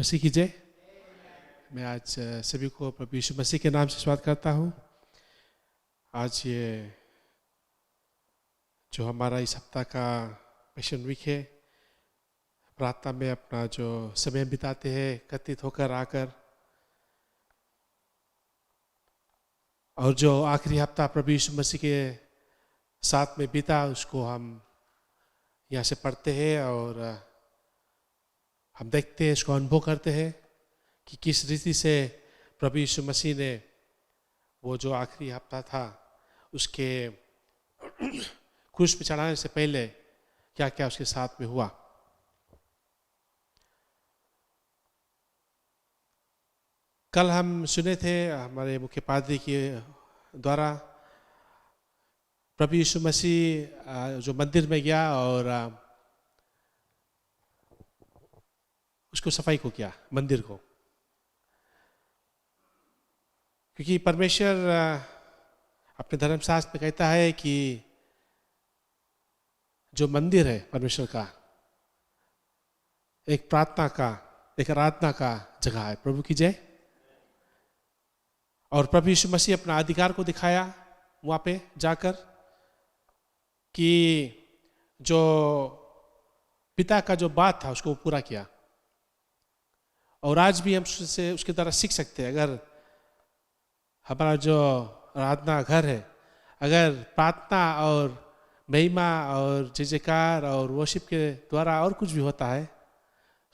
मसीह की जय। मैं आज सभी को प्रभु यीशु मसीह के नाम से स्वागत करता हूँ। आज ये जो हमारा इस हफ्ता का पैशन वीक है, प्रार्थना में अपना जो समय बिताते हैं एकत्रित होकर आकर, और जो आखिरी हफ्ता प्रभु यीशु मसीह के साथ में बीता उसको हम यहाँ से पढ़ते हैं और हम देखते हैं, इसको अनुभव करते हैं कि किस रीति से प्रभु यीशु मसीह ने वो जो आखिरी हफ्ता था उसके क्रूस पे चढ़ाने से पहले क्या क्या उसके साथ में हुआ। कल हम सुने थे हमारे मुख्य पादरी के द्वारा प्रभु यीशु मसीह जो मंदिर में गया और उसको सफाई को किया, मंदिर को, क्योंकि परमेश्वर अपने धर्मशास्त्र में कहता है कि जो मंदिर है परमेश्वर का, एक प्रार्थना का, एक आराधना का जगह है। प्रभु की जय। और प्रभु यीशु मसीह अपना अधिकार को दिखाया वहां पे जाकर कि जो पिता का जो बात था उसको पूरा किया। और आज भी हम उससे उसके द्वारा सीख सकते हैं। अगर हमारा जो आराधना घर है, अगर प्रार्थना और महिमा और जय जयकार और वर्शिप के द्वारा और कुछ भी होता है,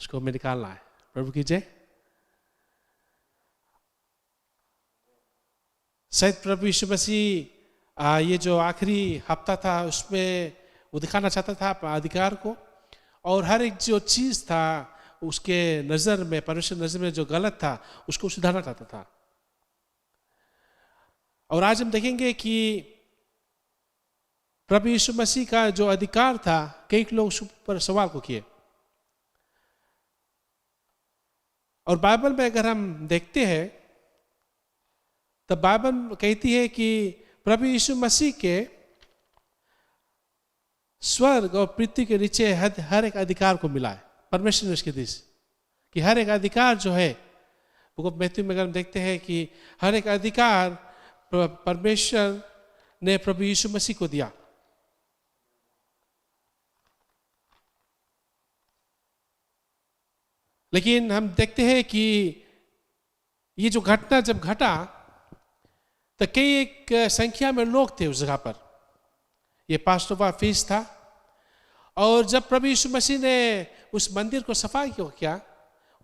उसको हमें निकालना है। प्रभु की जय। शायद प्रभु यीशु मसीह ये जो आखिरी हफ्ता था उसमें वो दिखाना चाहता था अपना अधिकार को, और हर एक जो चीज था उसके नजर में, परमेश्वर नजर में जो गलत था उसको सुधारना चाहता था। और आज हम देखेंगे कि प्रभु यीशु मसीह का जो अधिकार था, कई लोग उस पर सवाल को किए। और बाइबल में अगर हम देखते हैं तो बाइबल कहती है कि प्रभु यीशु मसीह के स्वर्ग और पृथ्वी के नीचे हर एक अधिकार को मिला है। परमेश्वर ने उसके दिस कि हर एक अधिकार जो है, वो मैथ्यू में अगर हम देखते हैं कि हर एक अधिकार परमेश्वर ने प्रभु यीशु मसीह को दिया। लेकिन हम देखते हैं कि ये जो घटना जब घटा तो कई एक संख्या में लोग थे उस जगह पर। ये पासोवर फीस्ट था, और जब प्रभु यीशु मसीह ने उस मंदिर को सफाई किया,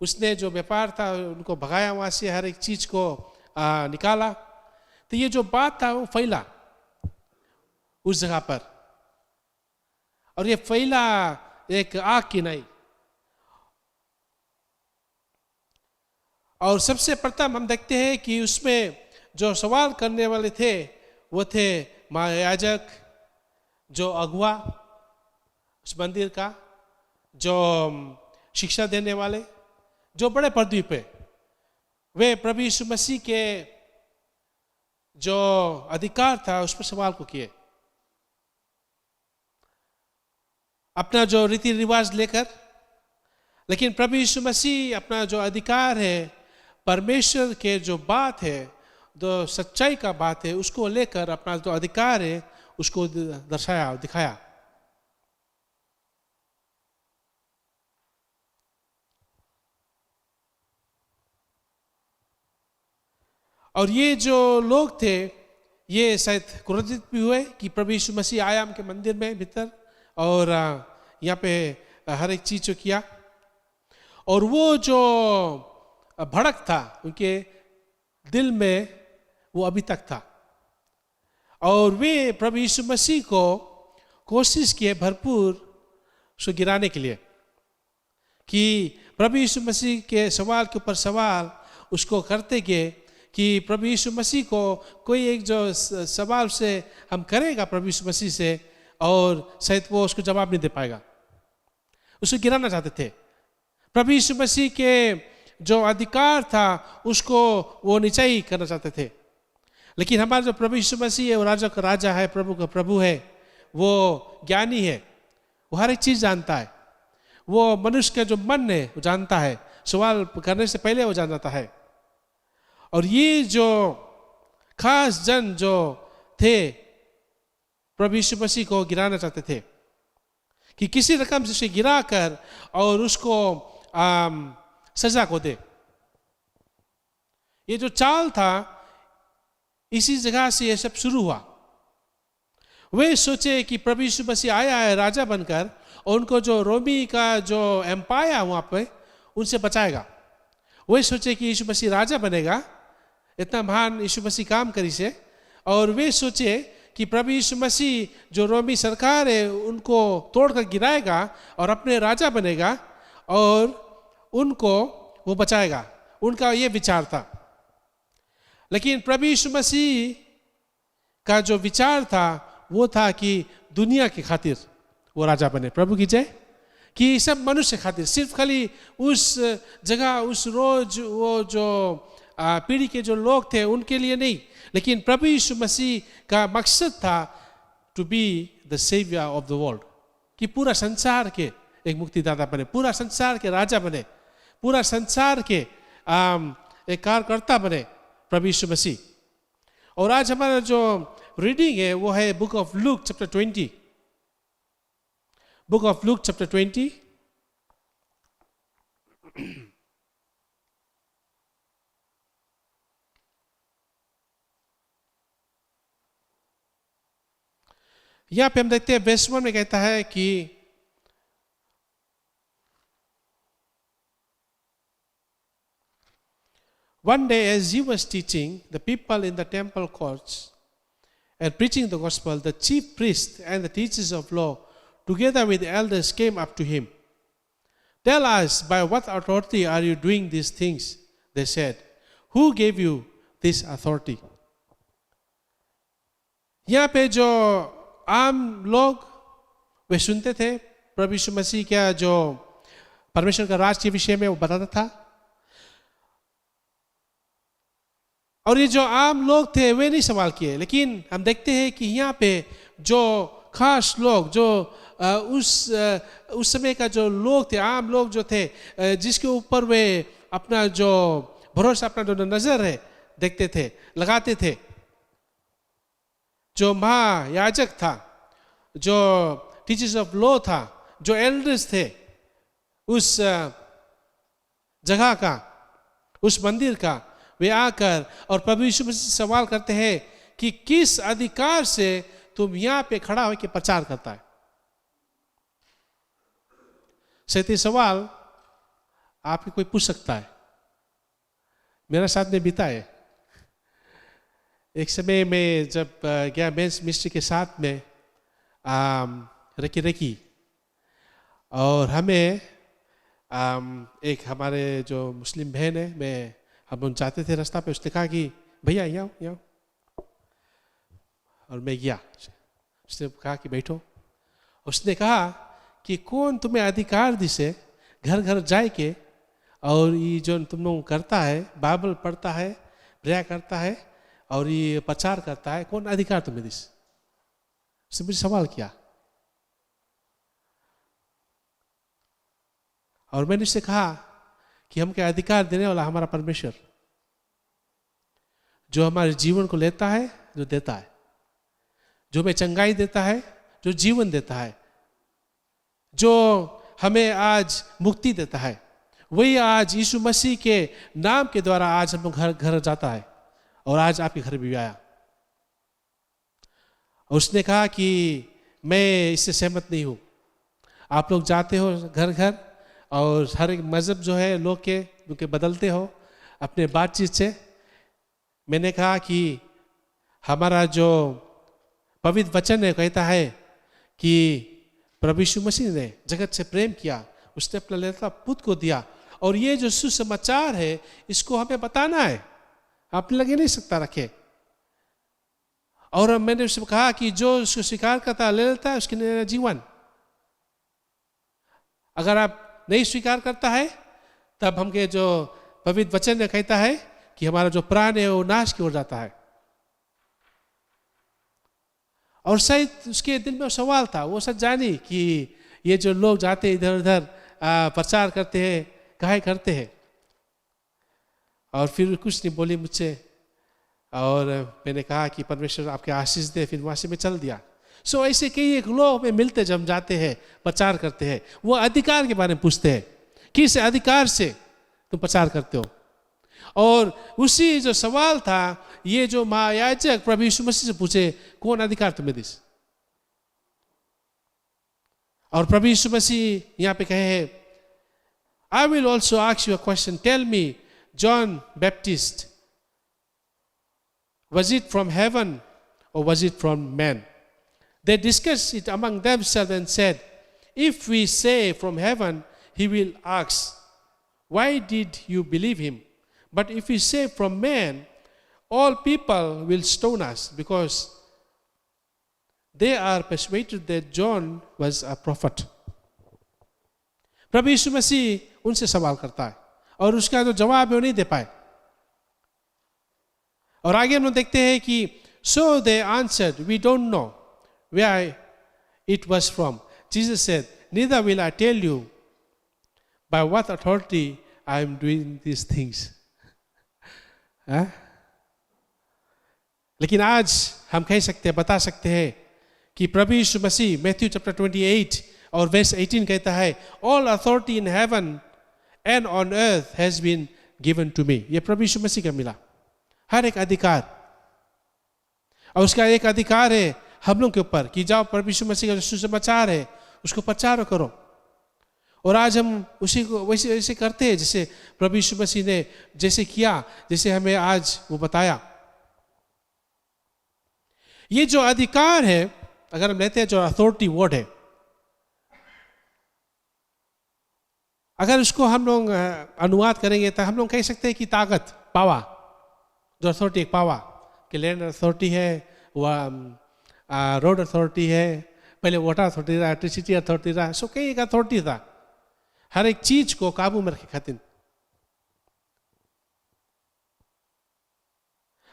उसने जो व्यापार था उनको भगाया वहां से, हर एक चीज को निकाला, तो ये जो बात था वो फैला उस जगह पर। और ये फैला एक आग की नहीं। और सबसे प्रथम हम देखते हैं कि उसमें जो सवाल करने वाले थे वो थे महायाजक, जो अगुआ उस मंदिर का, जो शिक्षा देने वाले, जो बड़े पदवी पे, वे प्रभु यीशु मसीह के जो अधिकार था उस पर सवाल को किए, अपना जो रीति रिवाज लेकर। लेकिन प्रभु यीशु मसीह अपना जो अधिकार है, परमेश्वर के जो बात है, जो सच्चाई का बात है, उसको लेकर अपना जो अधिकार है उसको दर्शाया, दिखाया। और ये जो लोग थे ये शायद क्रोधित भी हुए कि प्रभु यीशु मसीह आया उनके मंदिर में भीतर और यहाँ पे हर एक चीज जो किया। और वो जो भड़क था उनके दिल में वो अभी तक था, और वे प्रभु यीशु मसीह को कोशिश किए भरपूर उसको गिराने के लिए, कि प्रभु यीशु मसीह के सवाल के ऊपर सवाल उसको करते गए कि प्रभु यीशु मसीह को कोई एक जो सवाल से हम करेगा प्रभु यीशु मसीह से, और शायद वो उसको जवाब नहीं दे पाएगा। उसको गिराना चाहते थे। प्रभु यीशु मसीह के जो अधिकार था उसको वो नीचाई करना चाहते थे। लेकिन हमारा जो प्रभु यीशु मसीह है वो राजा का राजा है, प्रभु का प्रभु है, वो ज्ञानी है, वो हर एक चीज जानता है, वो मनुष्य का जो मन है वो जानता है, सवाल करने से पहले वो जान जाता है। और ये जो खास जन जो थे प्रभु यीशु मसीह को गिराना चाहते थे कि किसी रकम से उसे गिरा कर और उसको सजा को दे। ये जो चाल था, इसी जगह से ये सब शुरू हुआ। वे सोचे कि प्रभु यीशु मसीह आया है राजा बनकर और उनको जो रोमी का जो एम्पायर वहां पे उनसे बचाएगा। वे सोचे कि यीशु मसीह राजा बनेगा, इतना महान यीशु मसीह काम करी से। और वे सोचे कि प्रभु यीशु मसीह जो रोमी सरकार है उनको तोड़कर गिराएगा और अपने राजा बनेगा और उनको वो बचाएगा। उनका ये विचार था। लेकिन प्रभु यीशु मसीह का जो विचार था वो था कि दुनिया की खातिर वो राजा बने। प्रभु की जय। कि सब मनुष्य खातिर, सिर्फ खाली उस जगह उस रोज वो जो पीढ़ी के जो लोग थे उनके लिए नहीं, लेकिन प्रभु यीशु मसीह का मकसद था to be the saviour of the world, कि पूरा संसार के एक मुक्तिदाता बने, पूरा संसार के राजा बने, पूरा संसार के एक कार्यकर्ता बने प्रभु यीशु मसीह। और आज हमारा जो रीडिंग है वो है book of Luke chapter 20। Book of Luke chapter 20। यहां पे हम देखते हैं वर्स 1 में कहता है कि one day as he was teaching the people in the temple courts and preaching the gospel, the chief priests and the teachers of law together with the elders came up to him. Tell us, by what authority are you doing these things? They said. Who gave you this authority? यहाँ पे जो आम लोग वे सुनते थे प्रभु यीशु मसीह का जो परमेश्वर का राज के विषय में वो बताता था। और ये जो आम लोग थे वे नहीं सवाल किए, लेकिन हम देखते हैं कि यहाँ पे जो खास लोग जो उस समय का जो लोग थे, आम लोग जो थे, जिसके ऊपर वे अपना जो भरोसा, अपना जो नजर है देखते थे, लगाते थे, जो महायाजक था, जो टीचर्स ऑफ लॉ था, जो एल्डर्स थे उस जगह का, उस मंदिर का, वे आकर और प्रभु यीशु मसीह सवाल करते हैं कि किस अधिकार से तुम यहाँ पे खड़ा होकर प्रचार करता है। सही सवाल आपके कोई पूछ सकता है, मेरा साथ में बीता है। एक समय में जब गया मेंस मिस्ट्री के साथ में रकी और हमें एक हमारे जो मुस्लिम बहन है, हम जाते थे रास्ता पे, उसने कहा कि भैया यहाँ यहाँ, और मैं गया। उसने कहा कि बैठो। उसने कहा कि कौन तुम्हें अधिकार दिसे घर घर जाए के और ये जो तुम लोग करता है, बाइबल पढ़ता है, प्रेयर करता है और ये प्रचार करता है, कौन अधिकार तुम्हें दिस? उसने मुझे सवाल किया और मैंने उससे कहा कि हमके अधिकार देने वाला हमारा परमेश्वर, जो हमारे जीवन को लेता है, जो देता है, जो हमें चंगाई देता है, जो जीवन देता है, जो हमें आज मुक्ति देता है, वही आज यीशु मसीह के नाम के द्वारा आज हम घर घर जाता है और आज आपके घर भी आया। उसने कहा कि मैं इससे सहमत नहीं हूं। आप लोग जाते हो घर घर और हर एक मजहब जो है लोग के उनके बदलते हो अपने बातचीत से। मैंने कहा कि हमारा जो पवित्र वचन है कहता है कि प्रभु यीशु मसीह ने जगत से प्रेम किया, उसने अपना लड़का पुत्र को दिया और ये जो सुसमाचार है इसको हमें बताना है, आप लगे नहीं सकता रखे। और मैंने उससे कहा कि जो उसको स्वीकार करता ले लेता है उसके लिए जीवन, अगर आप नहीं स्वीकार करता है तब हमके जो पवित्र वचन कहता है कि हमारा जो प्राण है वो नाश की ओर जाता है। और शायद उसके दिल में सवाल था, वो सच जानी कि ये जो लोग जाते इधर उधर प्रचार करते हैं, काहे करते हैं, और फिर कुछ नहीं बोली मुझसे, और मैंने कहा कि परमेश्वर आपके आशीष दे, फिर वहाँ से मैं चल दिया। सो ऐसे कई एक लोग में मिलते जब जाते हैं, प्रचार करते हैं, वो अधिकार के बारे में पूछते हैं, किस अधिकार से तुम प्रचार करते हो। और उसी जो सवाल था, ये जो महायाजक प्रभु यीशु मसीह से पूछे, कौन अधिकार तुम्हें दिस। और प्रभु यीशु मसीह यहाँ पे कहे, I will also ask you a question, tell me, John Baptist, was it from heaven or was it from man? They discussed it among themselves and said, if we say from heaven, he will ask, why did you believe him? But if we say from man, all people will stone us, because they are persuaded that John was a prophet. प्रभु यीशु मसीह उनसे सवाल करता है, और उसका जो जवाब है वो नहीं दे पाए। और आगे हम लोग देखते हैं कि so they answered, we don't know where it was from. Jesus said, neither will I tell you by what authority I am doing these things. लेकिन आज हम कह सकते हैं, बता सकते हैं कि प्रभु यीशु मसीह मैथ्यू चैप्टर 28 और वर्स 18 कहता है, all authority in heaven and on earth has been given to me. ये प्रभु यीशु मसीह का मिला हर एक अधिकार, और उसका एक अधिकार है हम लोग के ऊपर कि जाओ प्रभु यीशु मसीह का जो सुसमाचार है उसको प्रचार करो। और आज हम उसी को वैसे वैसे करते हैं जैसे प्रभु यीशु मसीह ने जैसे किया, जैसे हमें आज वो बताया। ये जो अधिकार है, अगर हम लेते हैं जो अथॉरिटी वर्ड है, अगर उसको हम लोग अनुवाद करेंगे तो हम लोग कह सकते हैं कि ताकत, पावा, जो अथॉरिटी एक पावा कि लैंड अथॉरिटी है, वह रोड अथॉरिटी है, पहले वाटर अथॉरिटी रहा, इलेक्ट्रिसिटी अथॉरिटी रहा, सो कई एक अथॉरिटी था हर एक चीज को काबू में रखे खातिर।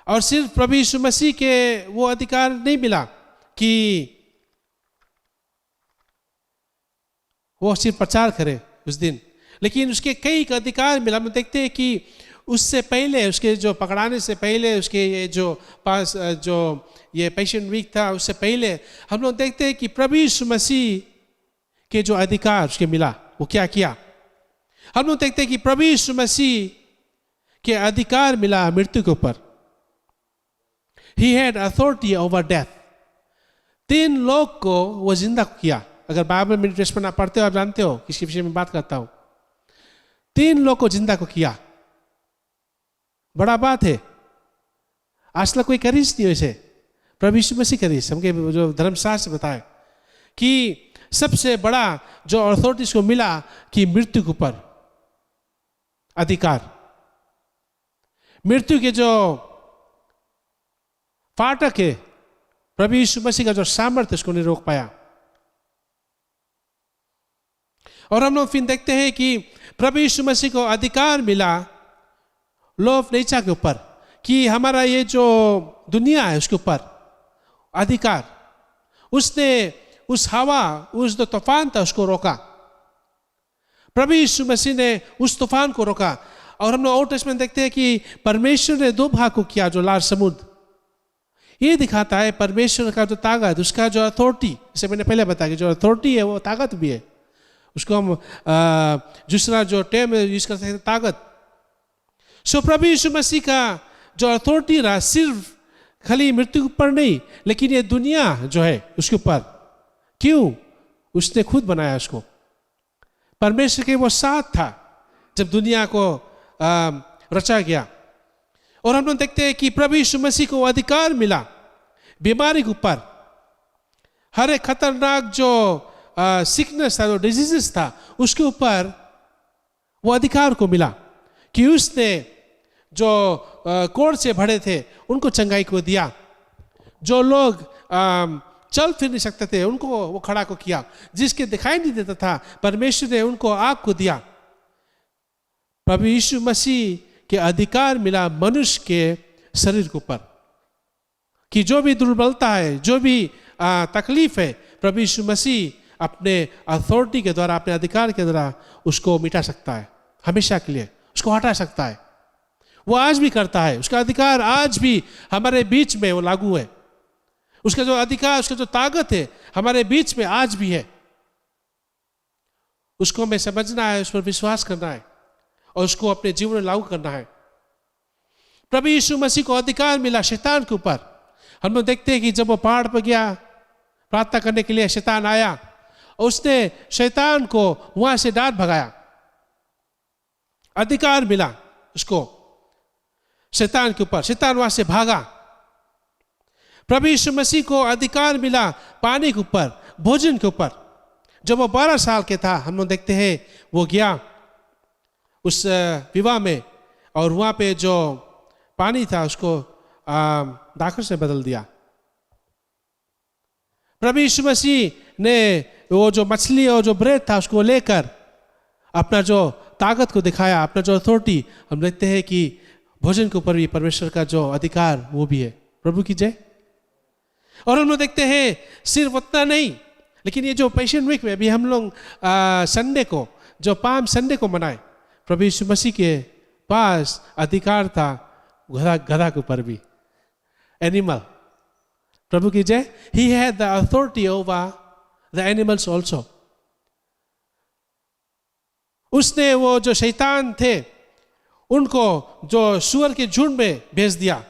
और सिर्फ प्रभु यीशु मसीह के वो अधिकार नहीं मिला कि वो सिर्फ प्रचार करे उस दिन, लेकिन उसके कई अधिकार मिला। हम देखते हैं कि उससे पहले, उसके जो पकड़ाने से पहले, उसके ये जो पास जो ये पैशन वीक था उससे पहले, हम लोग देखते हैं कि प्रभु यीशु मसीह के जो अधिकार उसके मिला वो क्या किया। हम लोग देखते हैं कि प्रभु यीशु मसीह के अधिकार मिला मृत्यु के ऊपर। He had authority over death. 3 लोग को वो जिंदा किया। अगर बाइबल मेडिटेशन में आप पढ़ते हो, आप जानते हो किसके विषय में बात करता हूं। 3 लोग को जिंदा को किया, बड़ा बात है। आज तक कोई करीस नहीं वैसे, प्रभु यीशु मसीह करीस। हमके जो धर्मशास्त्र बताए कि सबसे बड़ा जो अथॉरिटी को मिला कि मृत्यु के ऊपर अधिकार, मृत्यु के जो फाटक है, प्रभु यीशु मसीह का जो सामर्थ्य उसको नहीं रोक पाया। और हम लोग फिर देखते हैं कि प्रभु यीशु मसीह को अधिकार मिला लॉ ऑफ नेचर के ऊपर, कि हमारा ये जो दुनिया है उसके ऊपर अधिकार। उसने उस हवा, उस जो तूफान था उसको रोका। प्रभु यीशु मसीह ने उस तूफान को रोका। और हम लोग ओल्ड टेस्टमेंट देखते हैं कि परमेश्वर ने 2 भाग को किया, जो लाल समुद्र। ये दिखाता है परमेश्वर का जो ताकत, उसका जो अथॉरिटी, जैसे मैंने पहले बताया कि जो अथॉरिटी है वो ताकत भी है। उसको हम दूसरा जो टर्म यूज कर सकते हैं, ताकत। सो प्रभु यीशु मसीह का जो अथॉरिटी रहा सिर्फ खाली मृत्यु के ऊपर नहीं, लेकिन ये दुनिया जो है उसके ऊपर। क्यों? उसने खुद बनाया उसको। परमेश्वर के वो साथ था जब दुनिया को रचा गया। और हम लोग देखते हैं कि प्रभु यीशु मसीह को अधिकार मिला बीमारी के ऊपर। हर एक खतरनाक जो सिकनेस था, जो डिजीजेस था, उसके ऊपर वो अधिकार को मिला कि उसने जो कोढ़ से भरे थे उनको चंगाई को दिया। जो लोग चल फिर नहीं सकते थे उनको वो खड़ा को किया। जिसके दिखाई नहीं देता था परमेश्वर ने उनको आँख को दिया। प्रभु यीशु मसीह के अधिकार मिला मनुष्य के शरीर के ऊपर कि जो भी दुर्बलता है, जो भी तकलीफ है, प्रभु यीशु मसीह अपने अथॉरिटी के द्वारा, अपने अधिकार के द्वारा उसको मिटा सकता है, हमेशा के लिए उसको हटा सकता है। वो आज भी करता है, उसका अधिकार आज भी हमारे बीच में वो लागू है। उसका जो अधिकार, उसका जो ताकत है हमारे बीच में आज भी है। उसको हमें समझना है, उस पर विश्वास करना है और उसको अपने जीवन में लागू करना है। प्रभु यीशु मसीह को अधिकार मिला शैतान के ऊपर। हम लोग देखते हैं कि जब वो पहाड़ पर गया प्रार्थना करने के लिए, शैतान आया और उसने शैतान को वहां से डांट भगाया। अधिकार मिला उसको शैतान के ऊपर, शैतान वहां से भागा। प्रभु यीशु मसीह को अधिकार मिला पानी के ऊपर, भोजन के ऊपर। जब वो 12 साल के था, हम लोग देखते हैं वो गया उस विवाह में और वहां पे जो पानी था उसको दाखर से बदल दिया। प्रभु यीशु मसीह ने वो जो मछली और जो ब्रेड था उसको लेकर अपना जो ताकत को दिखाया, अपना जो अथॉरिटी। हम देखते हैं कि भोजन के ऊपर भी परमेश्वर का जो अधिकार वो भी है। प्रभु की जय। और हम लोग देखते हैं सिर्फ उतना नहीं, लेकिन ये जो पैशन वीक में अभी हम लोग संडे को, जो पाम संडे को मनाए, प्रभु यीशु मसीह के पास अधिकार था गधा के ऊपर भी, एनिमल। प्रभु की जय। He had the authority over the animals also. उसने वो जो शैतान थे उनको जो सूअर के झुंड में भेज दिया।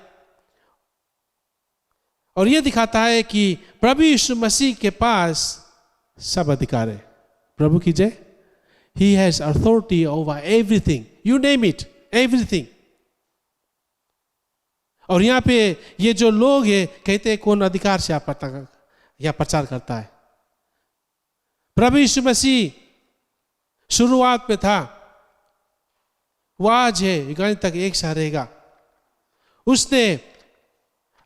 और ये दिखाता है कि प्रभु यीशु मसीह के पास सब अधिकार है। प्रभु की जय। He has authority over everything. You name it, everything. और यहाँ पे ये जो लोग हैं कहते हैं कौन अधिकार से आप यहाँ प्रचार करता है। प्रभु यीशु मसीह शुरुआत में था, वो आज है, युगांत तक एक सा रहेगा। उसने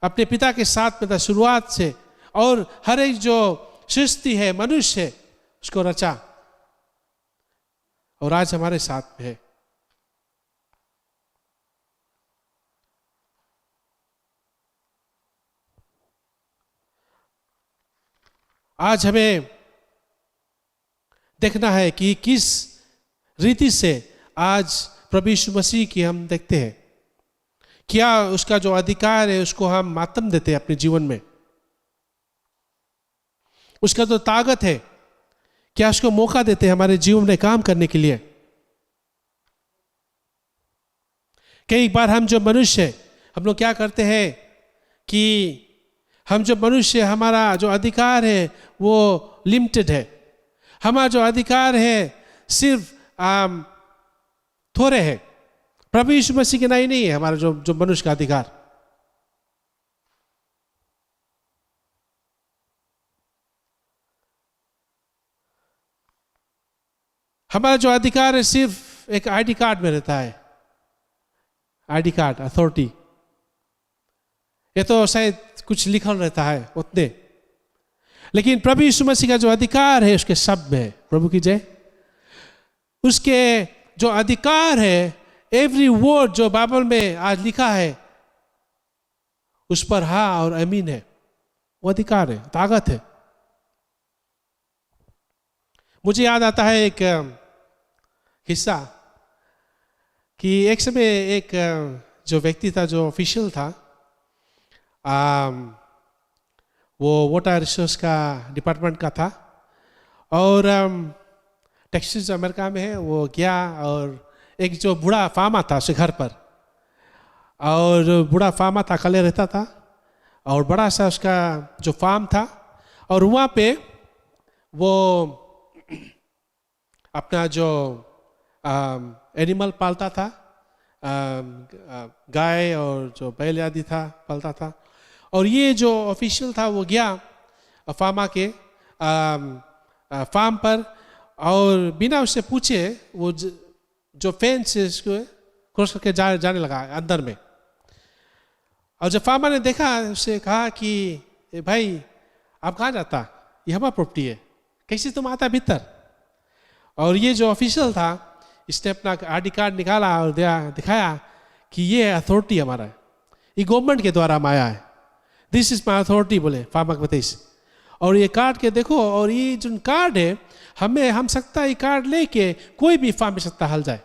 अपने पिता के साथ में था शुरुआत से, और हर एक जो सृष्टि है, मनुष्य है, उसको रचा और आज हमारे साथ में है। आज हमें देखना है कि किस रीति से आज प्रभु यीशु मसीह की हम देखते हैं। क्या उसका जो अधिकार है उसको हम मातम देते हैं अपने जीवन में? उसका जो ताकत है क्या उसको मौका देते हैं हमारे जीवन में काम करने के लिए? कई बार हम जो मनुष्य है, हम लोग क्या करते हैं कि हम जो मनुष्य, हमारा जो अधिकार है वो लिमिटेड है। हमारा जो अधिकार है सिर्फ थोड़े है। प्रभु यीशु मसीह के नहीं है हमारा जो मनुष्य का अधिकार। हमारा जो अधिकार है सिर्फ एक आईडी कार्ड में रहता है। आईडी कार्ड, अथॉरिटी, ये तो शायद कुछ लिखल रहता है उतने, लेकिन प्रभु यीशु मसीह का जो अधिकार है उसके शब्द में है। प्रभु की जय। उसके जो अधिकार है, एवरी वर्ड जो बाइबल में आज लिखा है उस पर हाँ और अमीन है। वो अधिकार है, ताकत है। मुझे याद आता है एक किस्सा कि एक समय एक जो व्यक्ति था, जो ऑफिशियल था, वो वाटर रिसोर्स का डिपार्टमेंट का था, और टेक्सास अमेरिका में है। वो गया और एक जो बूढ़ा फार्मा था उसके घर पर, और बूढ़ा फार्मा था, अकेले रहता था, और बड़ा सा उसका जो फार्म था, और वहाँ पे वो अपना जो एनिमल पालता था, गाय और जो बैल आदि था पालता था। और ये जो ऑफिशियल था वो गया फार्मा के फार्म पर, और बिना उससे पूछे वो जो फेंस है उसको क्रॉस करके जाने लगा अंदर में। और जब फार्मा ने देखा, उससे कहा कि भाई आप कहाँ जाता, ये हमारा प्रॉपर्टी है, कैसे तुम आता भीतर? और ये जो ऑफिशियल था इसने अपना आईडी कार्ड निकाला और दिखाया कि ये अथॉरिटी हमारा है, ये गवर्नमेंट के द्वारा हम आया है, दिस इज माई अथॉरिटी, बोले फार्मा के बताइए। और ये कार्ड के देखो, और ये जो कार्ड है हम सकता है ये कार्ड लेके कोई भी फार्म में सकता हल जाए,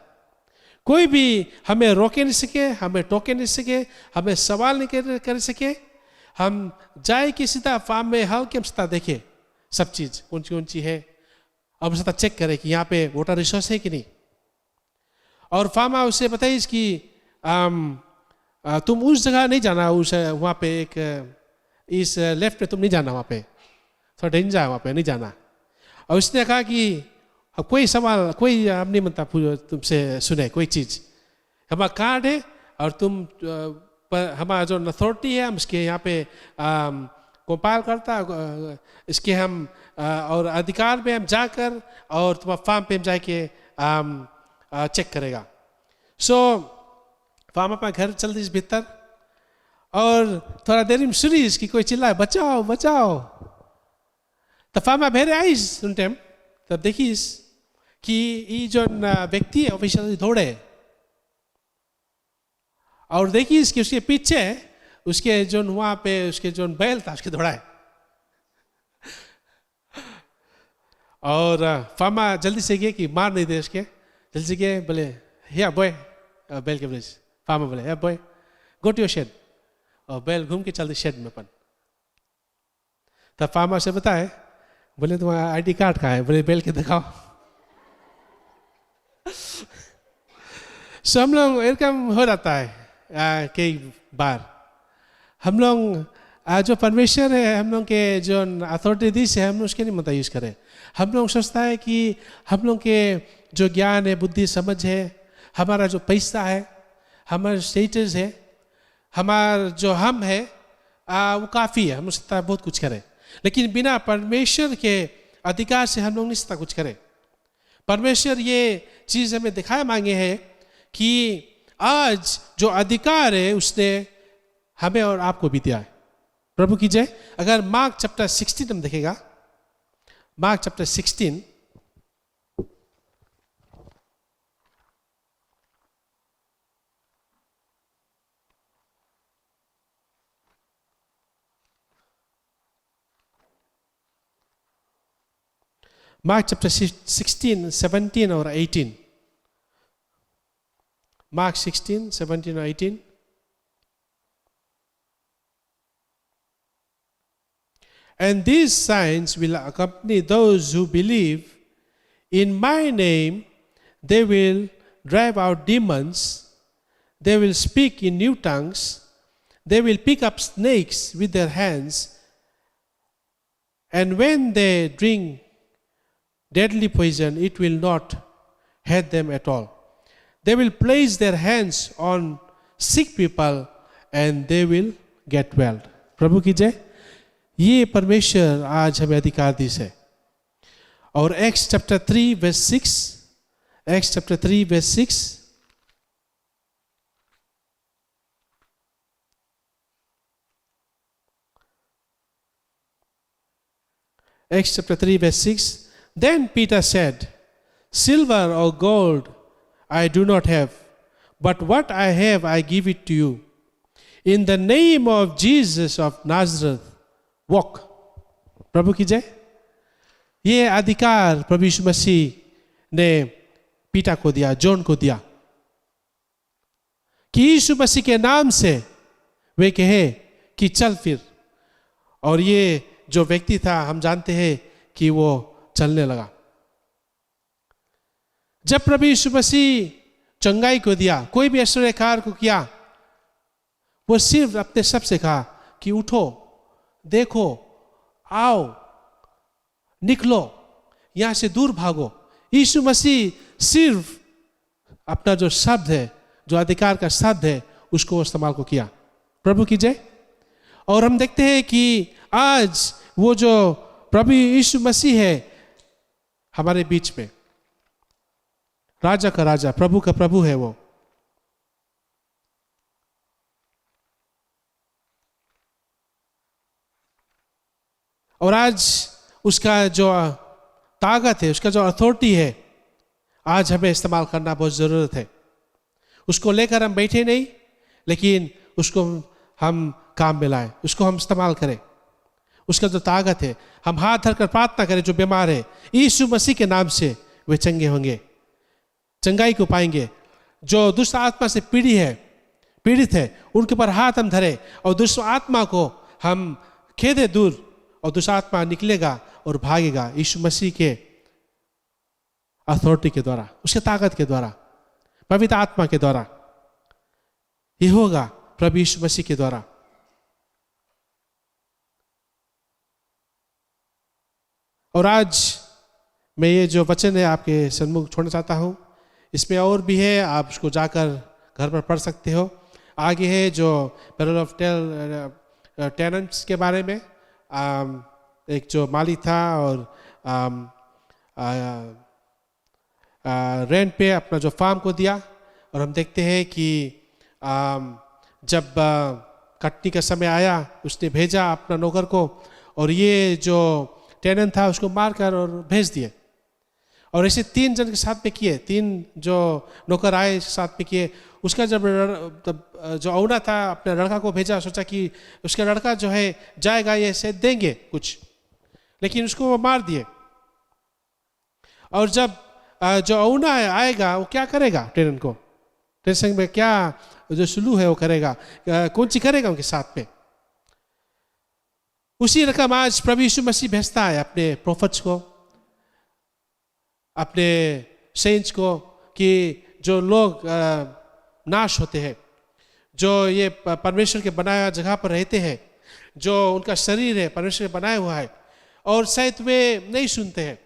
कोई भी हमें रोके नहीं सके, हमें टोके नहीं सके, हमें सवाल नहीं कर सके। हम जाए कि सीधा फार्म में हल के सीधा देखे सब चीज कौन सी है, और सीधा चेक करे कि यहाँ पे वाटर रिसोर्स है कि नहीं। और फार्म हाउस से बताइए कि तुम उस जगह नहीं जाना, उस वहाँ पे एक इस लेफ्ट में तुम नहीं जाना, वहाँ पे थोड़ा डेंजर है, वहाँ पे नहीं जाना। और उसने कहा कि कोई सवाल कोई आप नहीं बनता तुमसे सुने कोई चीज़, हमारा कार्ड है और तुम हमारा जो अथॉरिटी है हम इसके यहाँ पे कंपाइल करता, इसके हम और अधिकार में हम जाकर और तुम्हारा फार्म पे हम जाके चेक करेगा। सो फार्म अपना घर चल दी भीतर, और थोड़ा देर में सुनी इसकी कोई चिल्लाए बचाओ बचाओ। तो फार्म भेरे आई उन टाइम, तब देखिए कि ये जो व्यक्ति है ऑफिशियल दौड़े, और देखिए इसके उसके पीछे उसके जो वहां पे उसके जो बैल था उसके दौड़ाए। और फार्मा जल्दी से गए कि मार नहीं दे उसके, जल्दी से गए, बोले या बॉय, बैल के ब्रिज फार्मा बोले या boy go to your shed, और बैल घूम के चलते शेड में अपन। तब फार्मा से बताए, बोले तुम्हारा आईडी कार्ड कहाँ है, बोले बैल के दिखाओ। सो हम लोग एरकम हो जाता है कई बार, हम लोग जो परमेश्वर है हम लोग के जो अथॉरिटी है हम लोग उसके नहीं मतलब यूज करें। हम लोग सोचता है कि हम लोग के जो ज्ञान है, बुद्धि, समझ है, हमारा जो पैसा है, हमारा स्टेटस है, हमारा जो हम है वो काफ़ी है, हम सकता है बहुत कुछ करें। लेकिन बिना परमेश्वर के अधिकार से हम लोग नहीं सकता कुछ करें। परमेश्वर ये चीज़ हमें दिखाया मांगे है कि आज जो अधिकार है उसने हमें और आपको भी दिया है। प्रभु की जय। अगर मार्क चैप्टर 16 हम देखेगा, मार्क चैप्टर 16 मार्क चैप्टर 16, 17 और 18। मार्क 16, 17 और 18। And these signs will accompany those who believe. In my name, they will drive out demons. They will speak in new tongues. They will pick up snakes with their hands. And when they drink deadly poison, it will not hurt them at all. They will place their hands on sick people and they will get well. प्रभु की जय। ये परमेश्वर आज हमें अधिकार दी है। और Acts chapter 3 verse 6, Acts chapter 3 verse 6, Acts chapter 3 verse 6. Then Peter said, silver or gold I do not have, but what I have I give it to you. In the name of Jesus of Nazareth, walk. प्रभु की जय। ये अधिकार प्रभु यीशु मसीह ने पीटा को दिया, John को दिया, कि यीशु मसीह के नाम से वे कहे कि चल फिर। और ये जो व्यक्ति था हम जानते हैं कि वो चलने लगा। जब प्रभु यीशु मसीह चंगाई को दिया, कोई भी ऐश्वर्य कार्य को किया, वो सिर्फ अपने सब से कहा कि उठो, देखो, आओ, निकलो, यहां से दूर भागो। यीशु मसीह सिर्फ अपना जो शब्द है, जो अधिकार का शब्द है, उसको इस्तेमाल को किया। प्रभु की जय। और हम देखते हैं कि आज वो जो प्रभु यीशु मसीह है हमारे बीच में, राजा का राजा, प्रभु का प्रभु है वो। और आज उसका जो ताकत है, उसका जो अथॉरिटी है, आज हमें इस्तेमाल करना बहुत जरूरत है। उसको लेकर हम बैठे नहीं, लेकिन उसको हम काम में लाएं, उसको हम इस्तेमाल करें। उसका जो ताकत है, हम हाथ धरकर प्रार्थना करें, जो बीमार है यीशु मसीह के नाम से वे चंगे होंगे, चंगाई को पाएंगे। जो दुष्ट आत्मा से पीड़ित है, उनके ऊपर हाथ हम धरे और दुष्ट आत्मा को हम खेदे दूर, और दुष्ट आत्मा निकलेगा और भागेगा यीशु मसीह के अथॉरिटी के द्वारा, उसके ताकत के द्वारा, पवित्र आत्मा के द्वारा। ये होगा प्रभु यीशु मसीह के द्वारा। और आज मैं ये जो वचन है आपके सन्मुख छोड़ना चाहता हूँ। इसमें और भी है, आप उसको जाकर घर पर पढ़ सकते हो। आगे है जो पैरल ऑफ टेनेंट्स के बारे में, एक जो माली था और रेंट पे अपना जो फार्म को दिया, और हम देखते हैं कि जब कटनी का समय आया उसने भेजा अपना नौकर को, और ये जो टेनेंट था उसको मारकर और भेज दिए। और ऐसे 3 जन के साथ में किए, 3 जो नौकर आए साथ में किए। उसका जब जो औना था अपने लड़का को भेजा, सोचा कि उसका लड़का जो है जाएगा, ये से देंगे कुछ, लेकिन उसको वो मार दिए। और जब जो औना आएगा वो क्या करेगा, टेनेंट को टेनेंट संग में क्या जो सुलू है वो करेगा, कौन सी करेगा उनके साथ में। उसी रकम आज प्रभु यीशु मसीह भेजता है अपने प्रोफेट्स को, अपने सेंट्स को, कि जो लोग नाश होते हैं, जो ये परमेश्वर के बनाया जगह पर रहते हैं, जो उनका शरीर है परमेश्वर ने बनाया हुआ है, और शायद वे नहीं सुनते हैं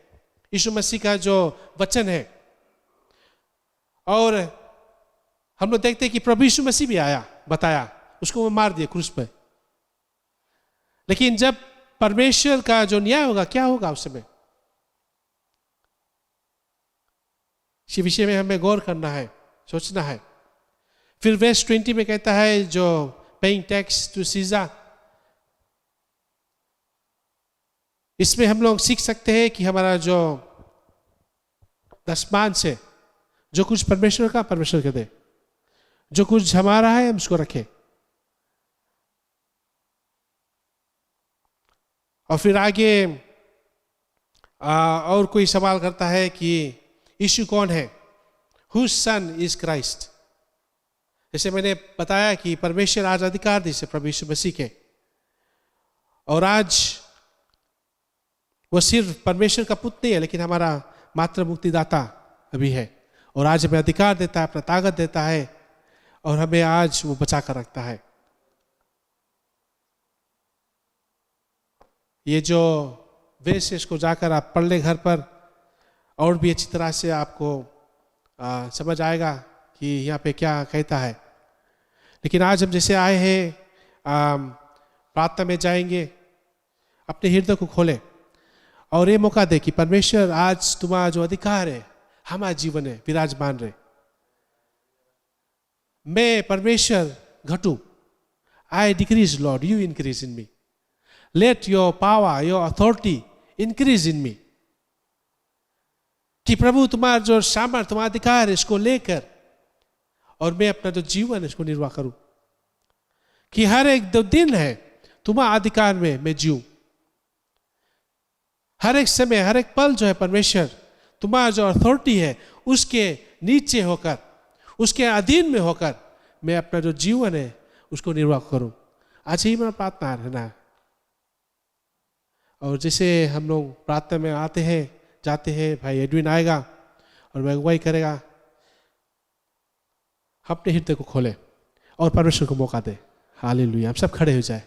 यीशु मसीह का जो वचन है। और हम लोग देखते हैं कि प्रभु यीशु मसीह भी आया, बताया, उसको वो मार दिया क्रूस पे। लेकिन जब परमेश्वर का जो न्याय होगा, क्या होगा उस समय, इसी विषय में हमें गौर करना है, सोचना है। फिर वर्स 20 में कहता है जो पेइंग टैक्स टू सीजर, इसमें हम लोग सीख सकते हैं कि हमारा जो दसमान से जो कुछ परमेश्वर का, परमेश्वर के दे, जो कुछ हमारा है हम उसको रखें। और फिर आगे और कोई सवाल करता है कि यीशु कौन है, हुज सन इज क्राइस्ट। जैसे मैंने बताया कि परमेश्वर आज अधिकार दी से प्रभु यीशु मसीह के, और आज वो सिर्फ परमेश्वर का पुत्र नहीं है, लेकिन हमारा मात्र मुक्तिदाता अभी है। और आज हमें अधिकार देता है, अपना ताकत देता है, और हमें आज वो बचा कर रखता है। ये जो वेश है इसको जाकर आप पढ़ ले घर पर, और भी अच्छी तरह से आपको समझ आएगा कि यहाँ पे क्या कहता है। लेकिन आज हम जैसे आए हैं, प्रार्थना में जाएंगे, अपने हृदय को खोले और ये मौका दे कि परमेश्वर आज तुम्हारा जो अधिकार है हमारा जीवन है विराजमान रहे। मैं परमेश्वर घटूं, I decrease Lord, you increase in me. Let your power, your authority increase in me. कि प्रभु तुम्हारा जो सामर्थ्य, तुम्हारा अधिकार है, इसको लेकर और मैं अपना जो जीवन है इसको निर्वाह करूं। कि हर एक जो दिन है तुम्हारा अधिकार में मैं जीऊं। हर एक समय, हर एक पल जो है परमेश्वर तुम्हारा जो अथॉरिटी है उसके नीचे होकर, उसके अधीन में होकर मैं अपना जो जीवन है उसको निर्वाह करूं। आज ही मेरा प्रार्थना रहना। और जैसे हम लोग प्रार्थना में आते हैं जाते हैं, भाई एडविन आएगा और वह अगुवाई करेगा। अपने हृदय को खोले और परमेश्वर को मौका दे। हालेलुया। हम सब खड़े हो जाए।